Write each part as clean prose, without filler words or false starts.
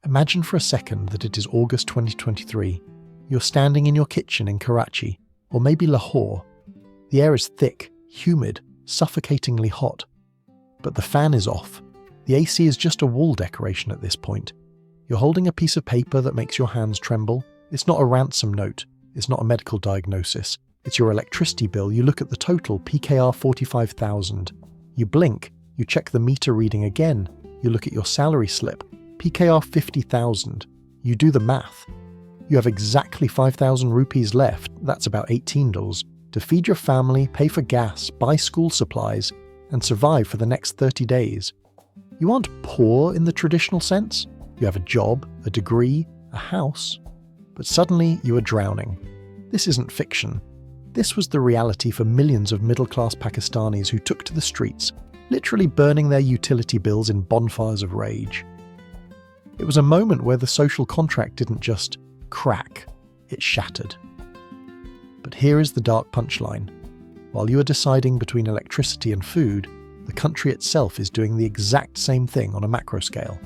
Imagine for a second that it is August 2023. You're standing in your kitchen in Karachi, or maybe Lahore. The air is thick, humid, suffocatingly hot. But the fan is off. The AC is just a wall decoration at this point. You're holding a piece of paper that makes your hands tremble. It's not a ransom note. It's not a medical diagnosis. It's your electricity bill. You look at the total, PKR 45,000. You blink. You check the meter reading again. You look at your salary slip, PKR 50,000. You do the math. You have exactly 5,000 rupees left, that's about $18, to feed your family, pay for gas, buy school supplies, and survive for the next 30 days. You aren't poor in the traditional sense. You have a job, a degree, a house. But suddenly you are drowning. This isn't fiction. This was the reality for millions of middle-class Pakistanis who took to the streets, literally burning their utility bills in bonfires of rage. It was a moment where the social contract didn't just crack, it shattered. But here is the dark punchline. While you are deciding between electricity and food, the country itself is doing the exact same thing on a macro scale.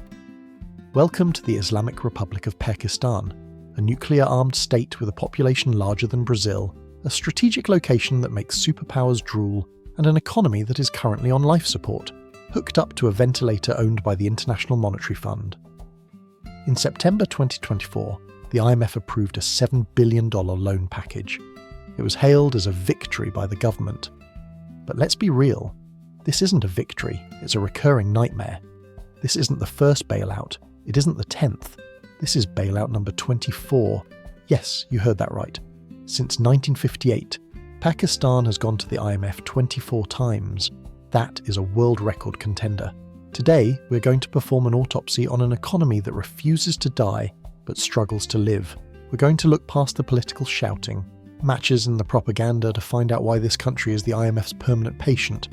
Welcome to the Islamic Republic of Pakistan, a nuclear-armed state with a population larger than Brazil, a strategic location that makes superpowers drool, and an economy that is currently on life support, hooked up to a ventilator owned by the International Monetary Fund. In September 2024, the IMF approved a $7 billion loan package. It was hailed as a victory by the government. But let's be real, this isn't a victory, it's a recurring nightmare. This isn't the first bailout, it isn't the 10th. This is bailout number 24. Yes, you heard that right. Since 1958, Pakistan has gone to the IMF 24 times. That is a world record contender. Today, we're going to perform an autopsy on an economy that refuses to die but struggles to live. We're going to look past the political shouting, matches and the propaganda to find out why this country is the IMF's permanent patient.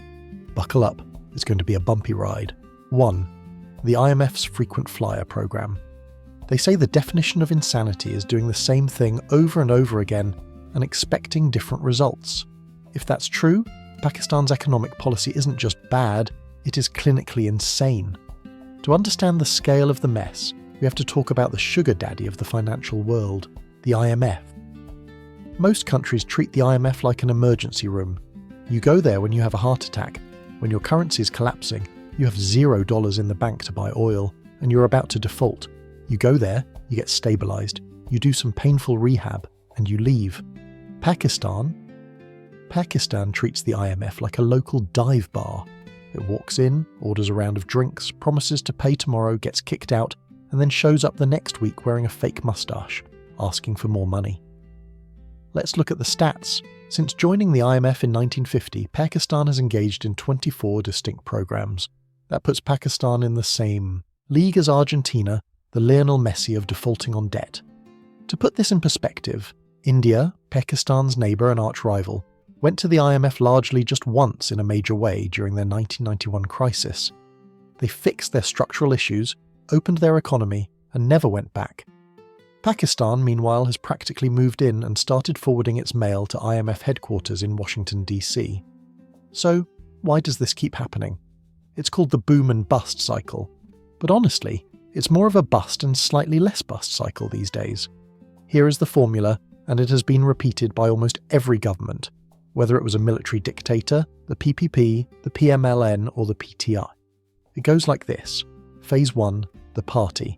Buckle up, it's going to be a bumpy ride. 1. The IMF's frequent flyer program. They say the definition of insanity is doing the same thing over and over again and expecting different results. If that's true, Pakistan's economic policy isn't just bad, it is clinically insane. To understand the scale of the mess, we have to talk about the sugar daddy of the financial world, the IMF. Most countries treat the IMF like an emergency room. You go there when you have a heart attack, when your currency is collapsing, you have $0 in the bank to buy oil, and you're about to default. You go there, you get stabilized, you do some painful rehab, and you leave. Pakistan treats the IMF like a local dive bar. It walks in, orders a round of drinks, promises to pay tomorrow, gets kicked out, and then shows up the next week wearing a fake mustache, asking for more money. Let's look at the stats. Since joining the IMF in 1950, Pakistan has engaged in 24 distinct programs. That puts Pakistan in the same league as Argentina, the Lionel Messi of defaulting on debt. To put this in perspective, India, Pakistan's neighbour and arch-rival, went to the IMF largely just once in a major way during their 1991 crisis. They fixed their structural issues, opened their economy, and never went back. Pakistan, meanwhile, has practically moved in and started forwarding its mail to IMF headquarters in Washington, D.C. So, why does this keep happening? It's called the boom and bust cycle. But honestly, it's more of a bust and slightly less bust cycle these days. Here is the formula, and it has been repeated by almost every government, whether it was a military dictator, the PPP, the PMLN, or the PTI. It goes like this. Phase 1, the party.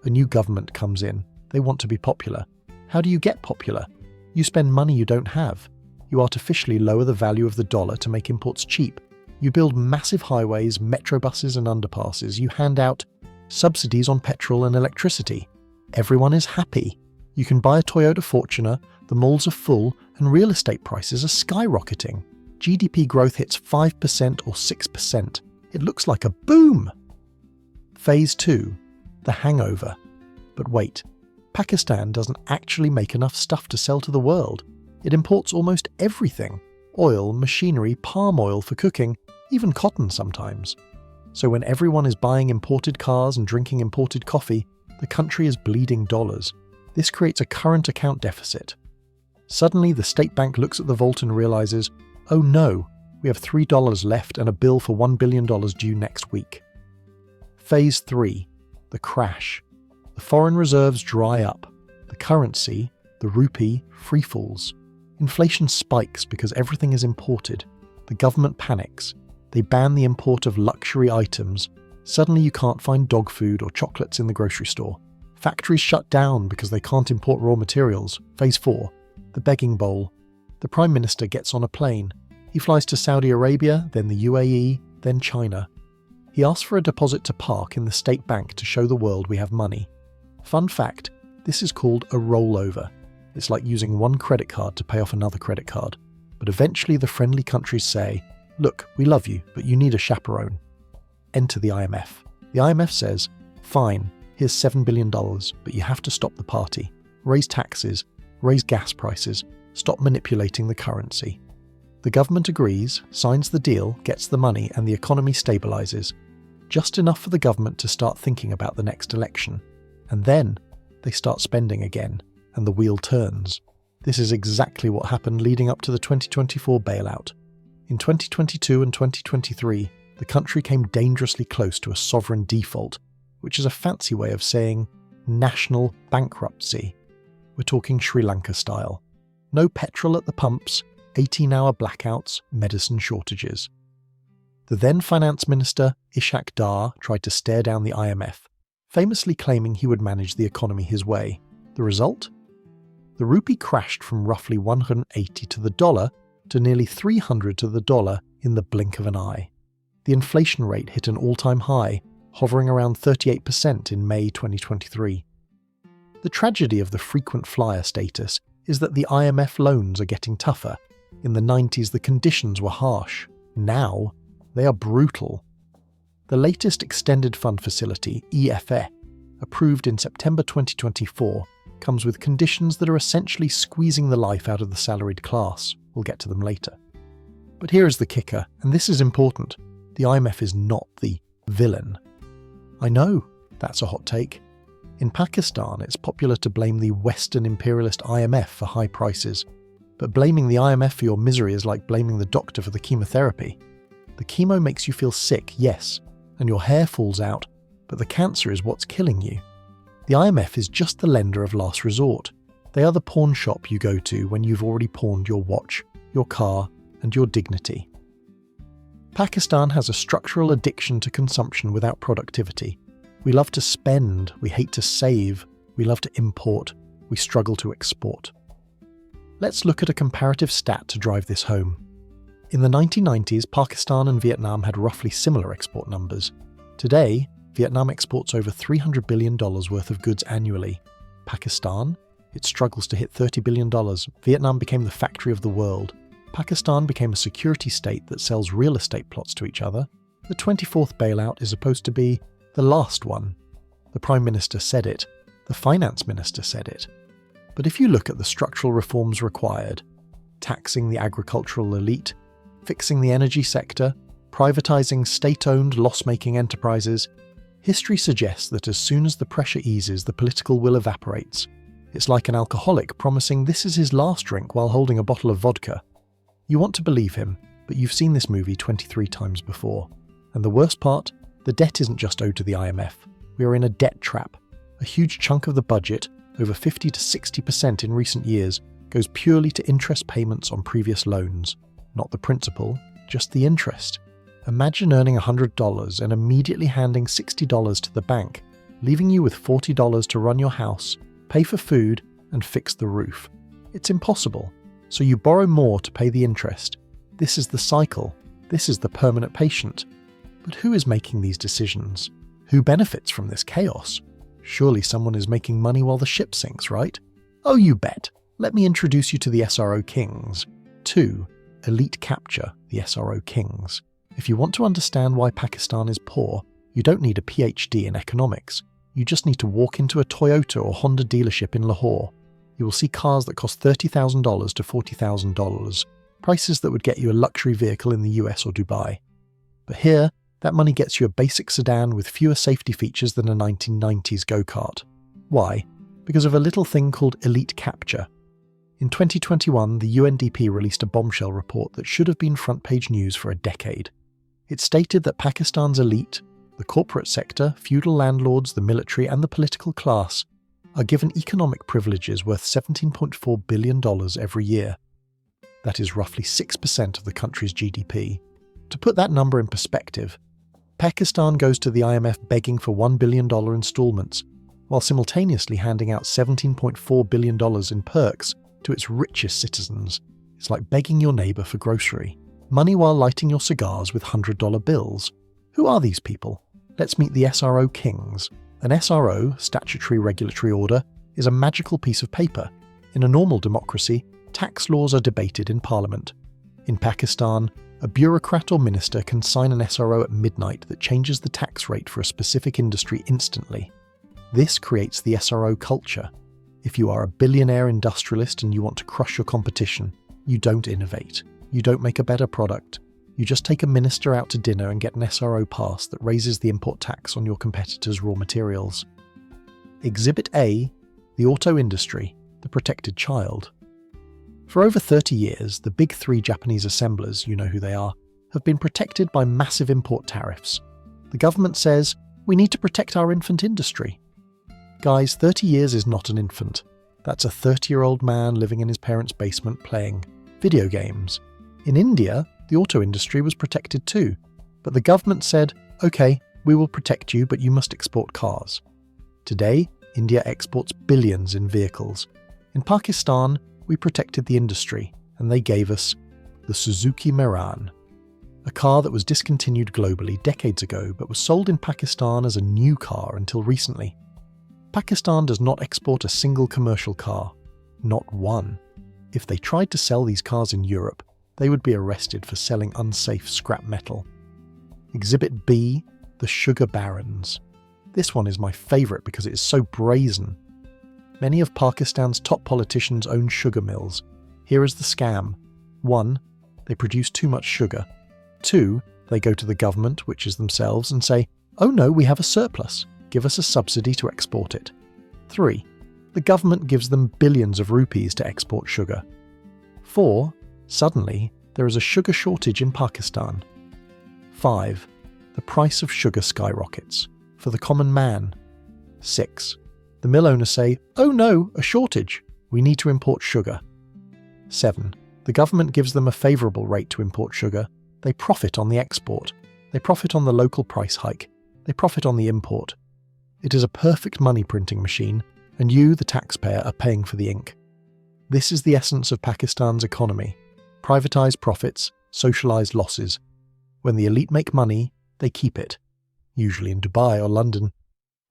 A new government comes in. They want to be popular. How do you get popular? You spend money you don't have. You artificially lower the value of the dollar to make imports cheap. You build massive highways, metro buses and underpasses. You hand out subsidies on petrol and electricity. Everyone is happy. You can buy a Toyota Fortuner, the malls are full, and real estate prices are skyrocketing. GDP growth hits 5% or 6%. It looks like a boom! Phase 2, the hangover. But wait, Pakistan doesn't actually make enough stuff to sell to the world. It imports almost everything. Oil, machinery, palm oil for cooking, even cotton sometimes. So when everyone is buying imported cars and drinking imported coffee, the country is bleeding dollars. This creates a current account deficit. Suddenly, the state bank looks at the vault and realizes, oh no, we have $3 left and a bill for $1 billion due next week. Phase 3, the crash. The foreign reserves dry up. The currency, the rupee, freefalls. Inflation spikes because everything is imported. The government panics. They ban the import of luxury items. Suddenly you can't find dog food or chocolates in the grocery store. Factories shut down because they can't import raw materials. Phase 4. The begging bowl. The Prime Minister gets on a plane. He flies to Saudi Arabia, then the UAE, then China. He asks for a deposit to park in the state bank to show the world we have money. Fun fact, this is called a rollover. It's like using one credit card to pay off another credit card. But eventually the friendly countries say, look, we love you, but you need a chaperone. Enter the IMF. The IMF says, fine, here's $7 billion, but you have to stop the party. Raise taxes, raise gas prices, stop manipulating the currency. The government agrees, signs the deal, gets the money, and the economy stabilises. Just enough for the government to start thinking about the next election. And then they start spending again, and the wheel turns. This is exactly what happened leading up to the 2024 bailout. In 2022 and 2023, the country came dangerously close to a sovereign default, which is a fancy way of saying national bankruptcy. We're talking Sri Lanka style. No petrol at the pumps, 18-hour blackouts, medicine shortages. The then Finance Minister, Ishak Dar, tried to stare down the IMF, famously claiming he would manage the economy his way. The result? The rupee crashed from roughly 180 to the dollar to nearly 300 to the dollar in the blink of an eye. The inflation rate hit an all-time high, hovering around 38% in May 2023. The tragedy of the frequent flyer status is that the IMF loans are getting tougher. In the 90s, the conditions were harsh. Now, they are brutal. The latest Extended Fund Facility, EFF, approved in September 2024, comes with conditions that are essentially squeezing the life out of the salaried class. We'll get to them later. But here is the kicker, and this is important. The IMF is not the villain. I know, that's a hot take. In Pakistan, it's popular to blame the Western imperialist IMF for high prices. But blaming the IMF for your misery is like blaming the doctor for the chemotherapy. The chemo makes you feel sick, yes, and your hair falls out, but the cancer is what's killing you. The IMF is just the lender of last resort. They are the pawn shop you go to when you've already pawned your watch, your car, and your dignity. Pakistan has a structural addiction to consumption without productivity. We love to spend, we hate to save, we love to import, we struggle to export. Let's look at a comparative stat to drive this home. In the 1990s, Pakistan and Vietnam had roughly similar export numbers. Today, Vietnam exports over $300 billion worth of goods annually. Pakistan? It struggles to hit $30 billion. Vietnam became the factory of the world. Pakistan became a security state that sells real estate plots to each other. The 24th bailout is supposed to be the last one. The Prime Minister said it. The Finance Minister said it. But if you look at the structural reforms required, taxing the agricultural elite, fixing the energy sector, privatizing state-owned loss-making enterprises, history suggests that as soon as the pressure eases, the political will evaporates. It's like an alcoholic promising this is his last drink while holding a bottle of vodka. You want to believe him, but you've seen this movie 23 times before. And the worst part? The debt isn't just owed to the IMF. We are in a debt trap. A huge chunk of the budget, over 50 to 60% in recent years, goes purely to interest payments on previous loans. Not the principal, just the interest. Imagine earning $100 and immediately handing $60 to the bank, leaving you with $40 to run your house, pay for food, and fix the roof. It's impossible. So you borrow more to pay the interest. This is the cycle. This is the permanent patient. But who is making these decisions? Who benefits from this chaos? Surely someone is making money while the ship sinks, right? Oh, you bet. Let me introduce you to the SRO kings. 2. Elite capture the SRO kings. If you want to understand why Pakistan is poor, you don't need a PhD in economics. You just need to walk into a Toyota or Honda dealership in Lahore. You will see cars that cost $30,000 to $40,000, prices that would get you a luxury vehicle in the US or Dubai. But here, that money gets you a basic sedan with fewer safety features than a 1990s go-kart. Why? Because of a little thing called elite capture. In 2021, the UNDP released a bombshell report that should have been front-page news for a decade. It stated that Pakistan's elite, The corporate sector, feudal landlords, the military, and the political class are given economic privileges worth $17.4 billion every year. That is roughly 6% of the country's GDP. To put that number in perspective, Pakistan goes to the IMF begging for $1 billion installments, while simultaneously handing out $17.4 billion in perks to its richest citizens. It's like begging your neighbour for grocery. Money while lighting your cigars with $100 bills. Who are these people? Let's meet the SRO kings. An SRO, statutory regulatory order, is a magical piece of paper. In a normal democracy, tax laws are debated in Parliament. In Pakistan, a bureaucrat or minister can sign an SRO at midnight that changes the tax rate for a specific industry instantly. This creates the SRO culture. If you are a billionaire industrialist and you want to crush your competition, you don't innovate. You don't make a better product. You just take a minister out to dinner and get an SRO pass that raises the import tax on your competitors' raw materials. Exhibit A, the auto industry, the protected child. For over 30 years, the big three Japanese assemblers, you know who they are, have been protected by massive import tariffs. The government says, we need to protect our infant industry. Guys, 30 years is not an infant. That's a 30-year-old man living in his parents' basement playing video games. In India, the auto industry was protected too, but the government said, okay, we will protect you, but you must export cars. Today, India exports billions in vehicles. In Pakistan, we protected the industry, and they gave us the Suzuki Mehran, a car that was discontinued globally decades ago but was sold in Pakistan as a new car until recently. Pakistan does not export a single commercial car, not one. If they tried to sell these cars in Europe, they would be arrested for selling unsafe scrap metal. Exhibit B, the sugar barons. This one is my favourite because it is so brazen. Many of Pakistan's top politicians own sugar mills. Here is the scam. 1. They produce too much sugar. 2. They go to the government, which is themselves, and say, oh no, we have a surplus. Give us a subsidy to export it. 3. The government gives them billions of rupees to export sugar. 4. Suddenly, there is a sugar shortage in Pakistan. 5. The price of sugar skyrockets. For the common man. 6. The mill owners say, oh no, a shortage. We need to import sugar. 7. The government gives them a favourable rate to import sugar. They profit on the export. They profit on the local price hike. They profit on the import. It is a perfect money printing machine, and you, the taxpayer, are paying for the ink. This is the essence of Pakistan's economy. Privatize profits, socialize losses. When the elite make money, they keep it, usually in Dubai or London.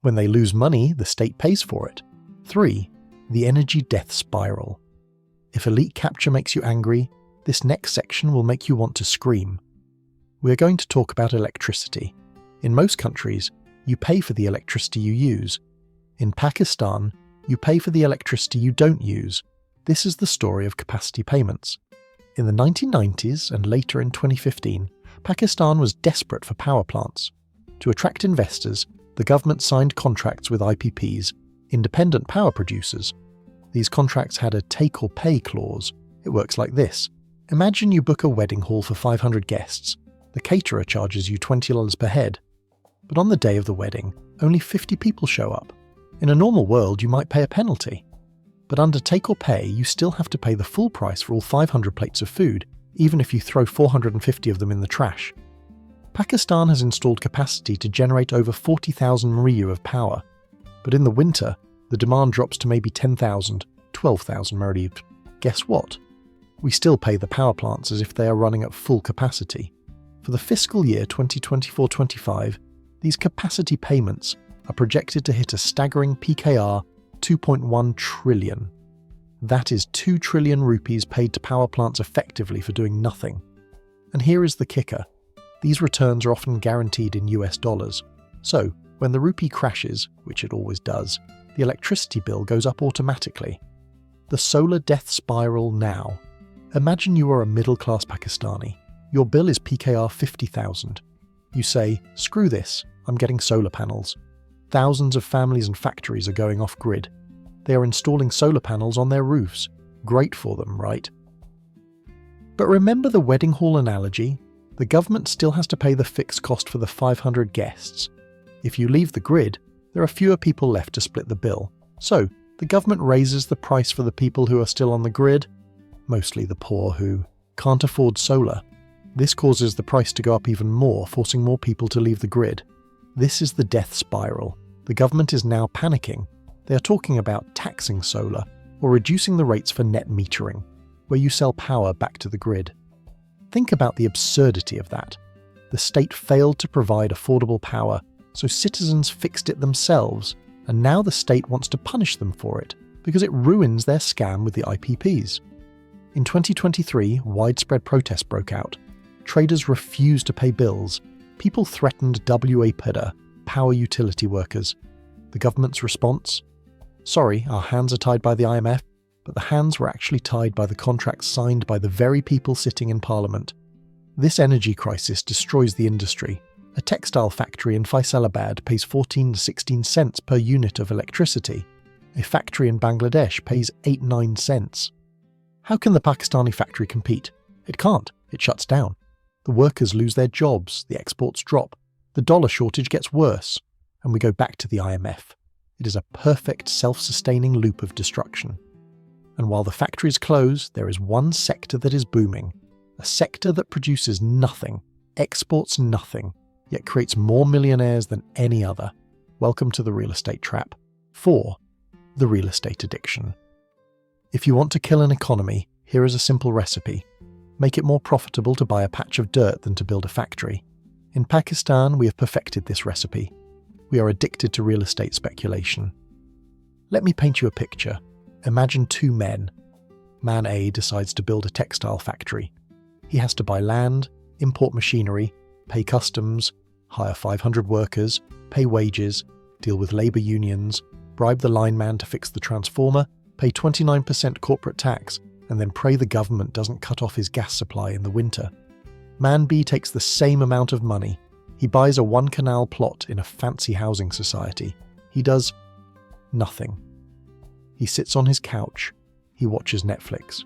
When they lose money, the state pays for it. 3. The energy death spiral. If elite capture makes you angry, this next section will make you want to scream. We are going to talk about electricity. In most countries, you pay for the electricity you use. In Pakistan, you pay for the electricity you don't use. This is the story of capacity payments. In the 1990s and later in 2015, Pakistan was desperate for power plants. To attract investors, the government signed contracts with IPPs, independent power producers. These contracts had a take-or-pay clause. It works like this. Imagine you book a wedding hall for 500 guests. The caterer charges you $20 per head. But on the day of the wedding, only 50 people show up. In a normal world, you might pay a penalty. But under take-or-pay, you still have to pay the full price for all 500 plates of food, even if you throw 450 of them in the trash. Pakistan has installed capacity to generate over 40,000 MREU of power. But in the winter, the demand drops to maybe 10,000, 12,000 MREU. Guess what? We still pay the power plants as if they are running at full capacity. For the fiscal year 2024-25, these capacity payments are projected to hit a staggering PKR 2.1 trillion. That is 2 trillion rupees paid to power plants effectively for doing nothing. And here is the kicker. These returns are often guaranteed in US dollars. So, when the rupee crashes, which it always does, the electricity bill goes up automatically. The solar death spiral now. Imagine you are a middle-class Pakistani. Your bill is PKR 50,000. You say, screw this, I'm getting solar panels. Thousands of families and factories are going off-grid. They are installing solar panels on their roofs. Great for them, right? But remember the wedding hall analogy? The government still has to pay the fixed cost for the 500 guests. If you leave the grid, there are fewer people left to split the bill. So, the government raises the price for the people who are still on the grid, mostly the poor who can't afford solar. This causes the price to go up even more, forcing more people to leave the grid. This is the death spiral. The government is now panicking. They are talking about taxing solar or reducing the rates for net metering, where you sell power back to the grid. Think about the absurdity of that. The state failed to provide affordable power, so citizens fixed it themselves, and now the state wants to punish them for it because it ruins their scam with the IPPs. In 2023, widespread protests broke out. Traders refused to pay bills. People threatened WAPIDA, power utility workers. The government's response? Sorry, our hands are tied by the IMF, but the hands were actually tied by the contracts signed by the very people sitting in Parliament. This energy crisis destroys the industry. A textile factory in Faisalabad pays 14 to 16 cents per unit of electricity. A factory in Bangladesh pays 8-9 cents. How can the Pakistani factory compete? It can't. It shuts down. The workers lose their jobs, the exports drop, the dollar shortage gets worse, and we go back to the IMF. It is a perfect self-sustaining loop of destruction. And while the factories close, there is one sector that is booming, a sector that produces nothing, exports nothing, yet creates more millionaires than any other. Welcome to the real estate trap. 4. The real estate addiction. If you want to kill an economy, here is a simple recipe. Make it more profitable to buy a patch of dirt than to build a factory. In Pakistan, we have perfected this recipe. We are addicted to real estate speculation. Let me paint you a picture. Imagine two men. Man A decides to build a textile factory. He has to buy land, import machinery, pay customs, hire 500 workers, pay wages, deal with labour unions, bribe the lineman to fix the transformer, pay 29% corporate tax, and then pray the government doesn't cut off his gas supply in the winter. Man B takes the same amount of money. He buys a one-canal plot in a fancy housing society. He does nothing. He sits on his couch. He watches Netflix.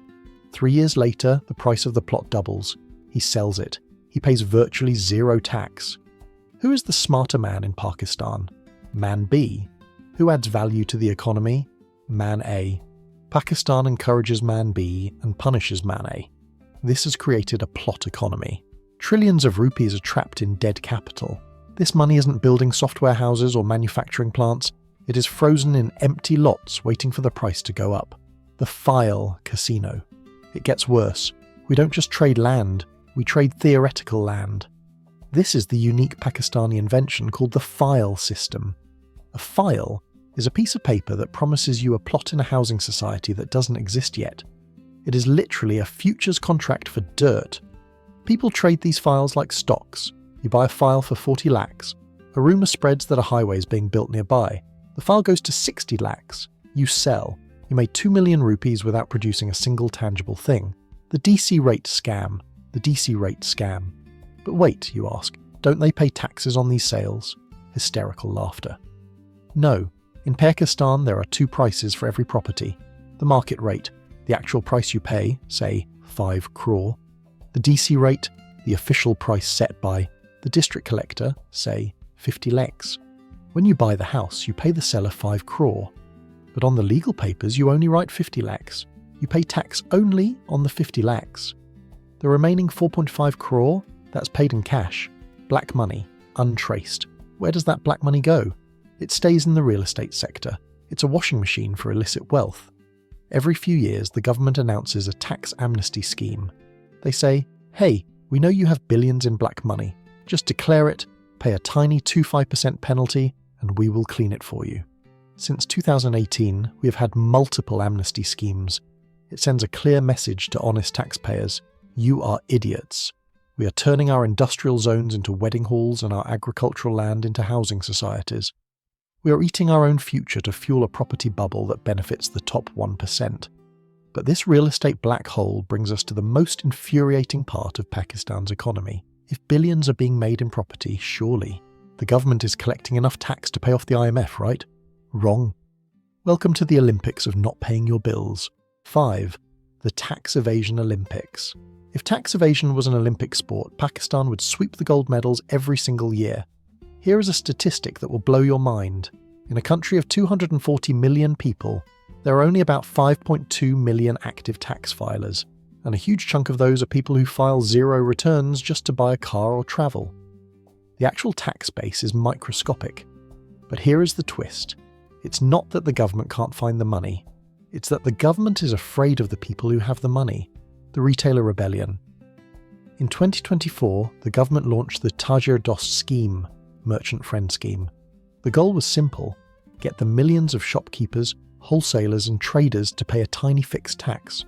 3 years later, the price of the plot doubles. He sells it. He pays virtually zero tax. Who is the smarter man in Pakistan? Man B. Who adds value to the economy? Man A. Pakistan encourages Man B and punishes Man A. This has created a plot economy. Trillions of rupees are trapped in dead capital. This money isn't building software houses or manufacturing plants. It is frozen in empty lots waiting for the price to go up. The file casino. It gets worse. We don't just trade land, we trade theoretical land. This is the unique Pakistani invention called the file system. A file is a piece of paper that promises you a plot in a housing society that doesn't exist yet. It is literally a futures contract for dirt. People trade these files like stocks. You buy a file for 40 lakhs. A rumour spreads that a highway is being built nearby. The file goes to 60 lakhs. You sell. You made 2 million rupees without producing a single tangible thing. The DC rate scam. The DC rate scam. But wait, you ask, don't they pay taxes on these sales? Hysterical laughter. No. In Pakistan, there are two prices for every property. The market rate, the actual price you pay, say 5 crore. The DC rate, the official price set by the district collector, say 50 lakhs. When you buy the house, you pay the seller 5 crore. But on the legal papers, you only write 50 lakhs. You pay tax only on the 50 lakhs. The remaining 4.5 crore, that's paid in cash. Black money, untraced. Where does that black money go? It stays in the real estate sector. It's a washing machine for illicit wealth. Every few years, the government announces a tax amnesty scheme. They say, hey, we know you have billions in black money. Just declare it, pay a tiny 2-5% penalty, and we will clean it for you. Since 2018, we have had multiple amnesty schemes. It sends a clear message to honest taxpayers. You are idiots. We are turning our industrial zones into wedding halls and our agricultural land into housing societies. We are eating our own future to fuel a property bubble that benefits the top 1%. But this real estate black hole brings us to the most infuriating part of Pakistan's economy. If billions are being made in property, surely the government is collecting enough tax to pay off the IMF, right? Wrong. Welcome to the Olympics of not paying your bills. 5. The Tax-Evasion Olympics. If tax evasion was an Olympic sport, Pakistan would sweep the gold medals every single year. Here is a statistic that will blow your mind. In a country of 240 million people, there are only about 5.2 million active tax filers, and a huge chunk of those are people who file zero returns just to buy a car or travel. The actual tax base is microscopic. But here is the twist. It's not that the government can't find the money. It's that the government is afraid of the people who have the money. The retailer rebellion. In 2024, the government launched the Tajir Dost scheme, Merchant Friend Scheme. The goal was simple: get the millions of shopkeepers, wholesalers and traders to pay a tiny fixed tax.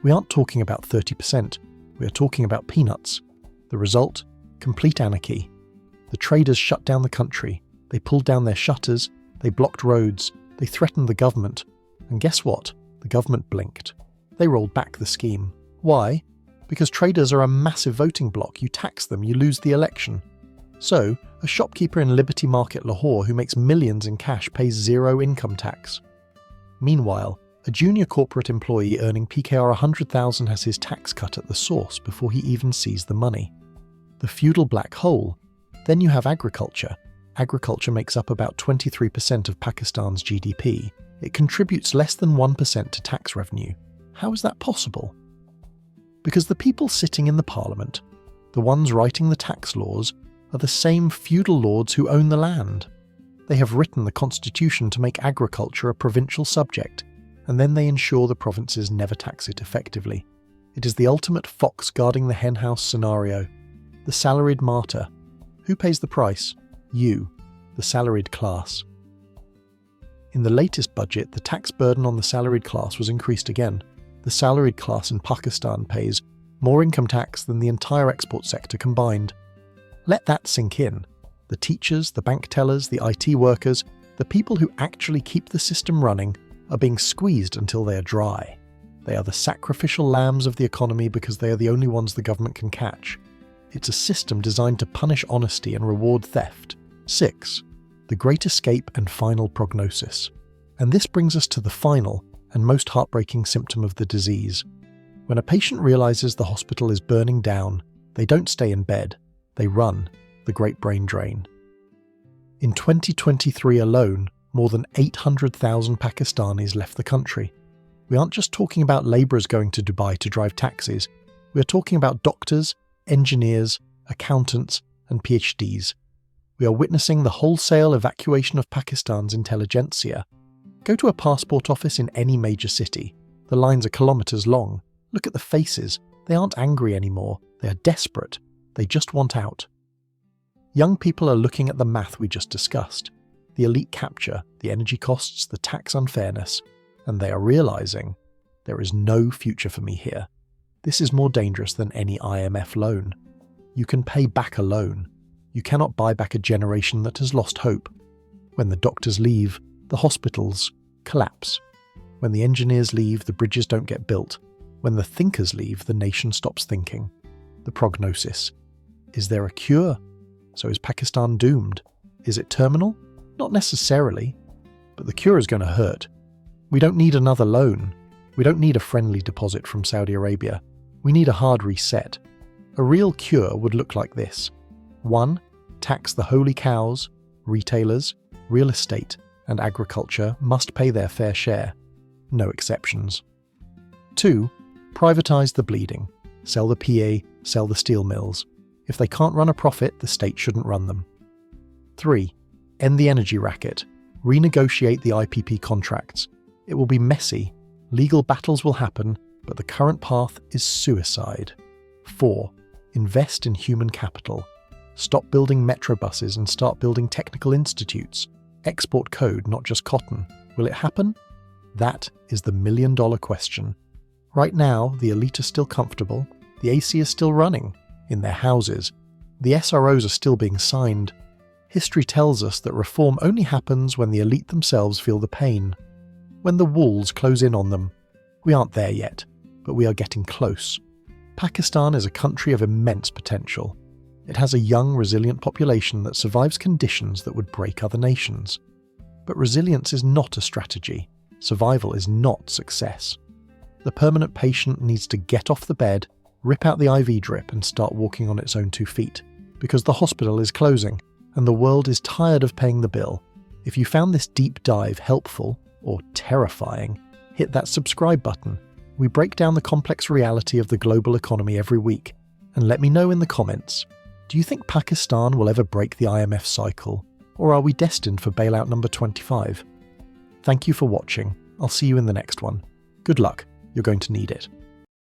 We aren't talking about 30%, we are talking about peanuts. The result? Complete anarchy. The traders shut down the country, they pulled down their shutters, they blocked roads, they threatened the government. And guess what? The government blinked. They rolled back the scheme. Why? Because traders are a massive voting bloc. You tax them, you lose the election. So, a shopkeeper in Liberty Market, Lahore, who makes millions in cash pays zero income tax. Meanwhile, a junior corporate employee earning PKR 100,000 has his tax cut at the source before he even sees the money. The feudal black hole. Then you have agriculture. Agriculture makes up about 23% of Pakistan's GDP. It contributes less than 1% to tax revenue. How is that possible? Because the people sitting in the parliament, the ones writing the tax laws, are the same feudal lords who own the land. They have written the constitution to make agriculture a provincial subject, and then they ensure the provinces never tax it effectively. It is the ultimate fox guarding the henhouse scenario. The salaried martyr. Who pays the price? You, the salaried class. In the latest budget, the tax burden on the salaried class was increased again. The salaried class in Pakistan pays more income tax than the entire export sector combined. Let that sink in. The teachers, the bank tellers, the IT workers, the people who actually keep the system running are being squeezed until they are dry. They are the sacrificial lambs of the economy because they are the only ones the government can catch. It's a system designed to punish honesty and reward theft. 6. The Great Escape and Final Prognosis. And this brings us to the final and most heartbreaking symptom of the disease. When a patient realizes the hospital is burning down, they don't stay in bed, they run, the great brain drain. In 2023 alone, more than 800,000 Pakistanis left the country. We aren't just talking about labourers going to Dubai to drive taxis, we are talking about doctors, engineers, accountants and PhDs. We are witnessing the wholesale evacuation of Pakistan's intelligentsia. Go to a passport office in any major city. The lines are kilometres long. Look at the faces. They aren't angry anymore. They are desperate. They just want out. Young people are looking at the math we just discussed. The elite capture, the energy costs, the tax unfairness, and they are realising there is no future for me here. This is more dangerous than any IMF loan. You can pay back a loan. You cannot buy back a generation that has lost hope. When the doctors leave, the hospitals collapse. When the engineers leave, the bridges don't get built. When the thinkers leave, the nation stops thinking. The prognosis. Is there a cure? So is Pakistan doomed? Is it terminal? Not necessarily. But the cure is going to hurt. We don't need another loan. We don't need a friendly deposit from Saudi Arabia. We need a hard reset. A real cure would look like this. 1. Tax the holy cows, retailers, real estate, and agriculture must pay their fair share. No exceptions. 2. Privatize the bleeding. Sell the PA, sell the steel mills. If they can't run a profit, the state shouldn't run them. 3. End the energy racket. Renegotiate the IPP contracts. It will be messy. Legal battles will happen, but the current path is suicide. 4. Invest in human capital. Stop building metro buses and start building technical institutes. Export code, not just cotton. Will it happen? That is the million-dollar question. Right now, the elite are still comfortable. The AC is still running in their houses. The SROs are still being signed. History tells us that reform only happens when the elite themselves feel the pain. When the walls close in on them. We aren't there yet, but we are getting close. Pakistan is a country of immense potential. It has a young, resilient population that survives conditions that would break other nations. But resilience is not a strategy. Survival is not success. The permanent patient needs to get off the bed, rip out the IV drip and start walking on its own 2 feet, because the hospital is closing, and the world is tired of paying the bill. If you found this deep dive helpful, or terrifying, hit that subscribe button. We break down the complex reality of the global economy every week. And let me know in the comments, do you think Pakistan will ever break the IMF cycle? Or are we destined for bailout number 25? Thank you for watching. I'll see you in the next one. Good luck, you're going to need it.